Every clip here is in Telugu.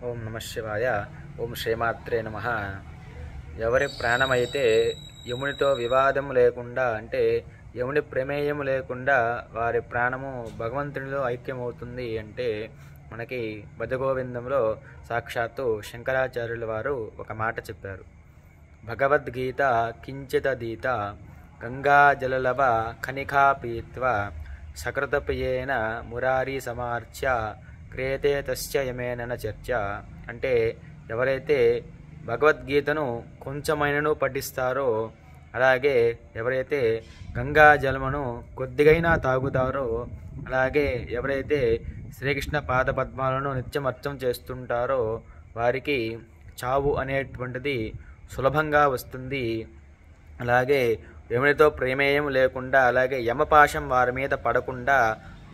ఓం నమ శివాయ. ఓం శ్రీమాత్రే నమ. ఎవరి ప్రాణమైతే యమునితో వివాదం లేకుండా, అంటే యముని ప్రమేయం లేకుండా వారి ప్రాణము భగవంతునిలో ఐక్యమవుతుంది అంటే మనకి భజగోవిందంలో సాక్షాత్తు శంకరాచార్యుల వారు ఒక మాట చెప్పారు. భగవద్గీత కించితదీత గంగాజలలవ కనికా పీత్వా సకృతప్రియేన మురారీ సమార్చ్య క్రియతే తస్య యమేన చర్చ. అంటే ఎవరైతే భగవద్గీతను కొంచెమైనను పఠిస్తారో, అలాగే ఎవరైతే గంగా జలమును కొద్దిగైనా తాగుతారో, అలాగే ఎవరైతే శ్రీకృష్ణ పాదపద్మాలను నిత్యం అర్చన చేస్తుంటారో వారికి చావు అనేటువంటిది సులభంగా వస్తుంది. అలాగే యమునితో ప్రమేయం లేకుండా, అలాగే యమపాశం వారి మీద పడకుండా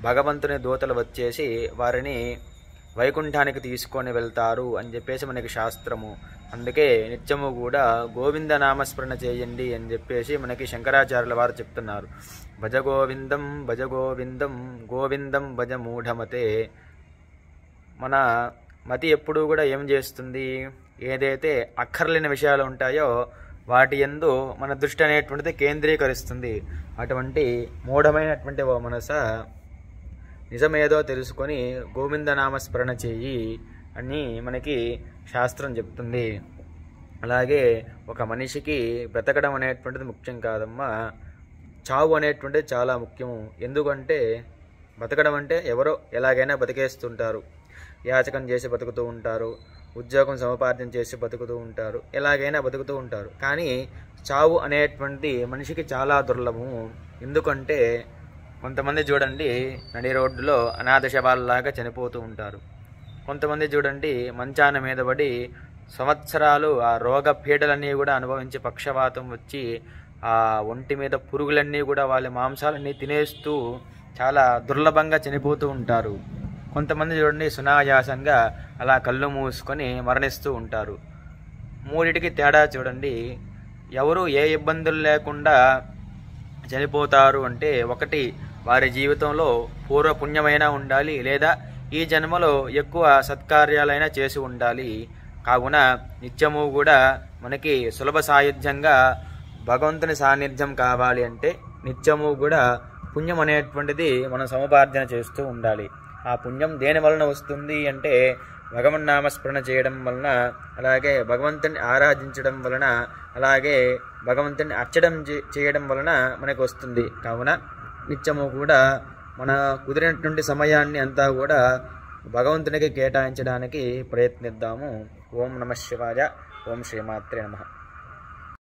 భగవంతుని దూతలు వచ్చేసి వారిని వైకుంఠానికి తీసుకొని వెళ్తారు అని చెప్పేసి మనకి శాస్త్రము. అందుకే నిత్యము కూడా గోవింద నామస్మరణ చేయండి అని చెప్పేసి మనకి శంకరాచార్యుల వారు చెప్తున్నారు. భజ గోవిందం భజ గోవిందం గోవిందం భజ మూఢమతే. మన మతి ఎప్పుడూ కూడా ఏం చేస్తుంది, ఏదైతే అక్కర్లేని విషయాలు ఉంటాయో వాటి యందు మన దృష్టి అనేటువంటిది కేంద్రీకరిస్తుంది. అటువంటి మూఢమైనటువంటి ఓ మనస నిజమేదో తెలుసుకొని గోవింద నామస్మరణ చెయ్యి అని మనకి శాస్త్రం చెప్తుంది. అలాగే ఒక మనిషికి బ్రతకడం అనేటువంటిది ముఖ్యం కాదమ్మా, చావు అనేటువంటిది చాలా ముఖ్యము. ఎందుకంటే బతకడం అంటే ఎవరో ఎలాగైనా బతికేస్తుంటారు, యాచకం చేసి బతుకుతూ ఉంటారు, ఉద్యోగం సముపార్జన చేసి బతుకుతూ ఉంటారు, ఎలాగైనా బతుకుతూ ఉంటారు. కానీ చావు అనేటువంటిది మనిషికి చాలా దుర్లభము. ఎందుకంటే కొంతమంది చూడండి నడి రోడ్డులో అనాథ శవాలలాగా చనిపోతూ ఉంటారు. కొంతమంది చూడండి మంచాన మీద పడి సంవత్సరాలు ఆ రోగ పీడలన్నీ కూడా అనుభవించి పక్షవాతం వచ్చి ఆ ఒంటి మీద పురుగులన్నీ కూడా వాళ్ళ మాంసాలన్నీ తినేస్తూ చాలా దుర్లభంగా చనిపోతూ ఉంటారు. కొంతమంది చూడండి సునాయాసంగా అలా కళ్ళు మూసుకొని మరణిస్తూ ఉంటారు. మూడిటికి తేడా చూడండి. ఎవరు ఏ ఇబ్బందులు లేకుండా చనిపోతారు అంటే, ఒకటి వారి జీవితంలో పూర్వపుణ్యమైనా ఉండాలి, లేదా ఈ జన్మలో ఎక్కువ సత్కార్యాలైనా చేసి ఉండాలి. కావున నిత్యము కూడా మనకి సులభ సాయుధ్యంగా భగవంతుని సాన్నిధ్యం కావాలి అంటే నిత్యము కూడా పుణ్యం అనేటువంటిది మనం సముపార్జన చేస్తూ ఉండాలి. ఆ పుణ్యం దేని వలన వస్తుంది అంటే భగవన్నామస్మరణ చేయడం వలన, అలాగే భగవంతుని ఆరాధించడం వలన, అలాగే భగవంతుని అర్చడం చేయడం వలన మనకు వస్తుంది. కావున నిత్యము కూడా మన కుదిరినటువంటి సమయాన్ని అంతా కూడా భగవంతునికి కేటాయించడానికి ప్రయత్నిద్దాము. ఓం నమ శివాయ. ఓం శ్రీమాత్రే నమః.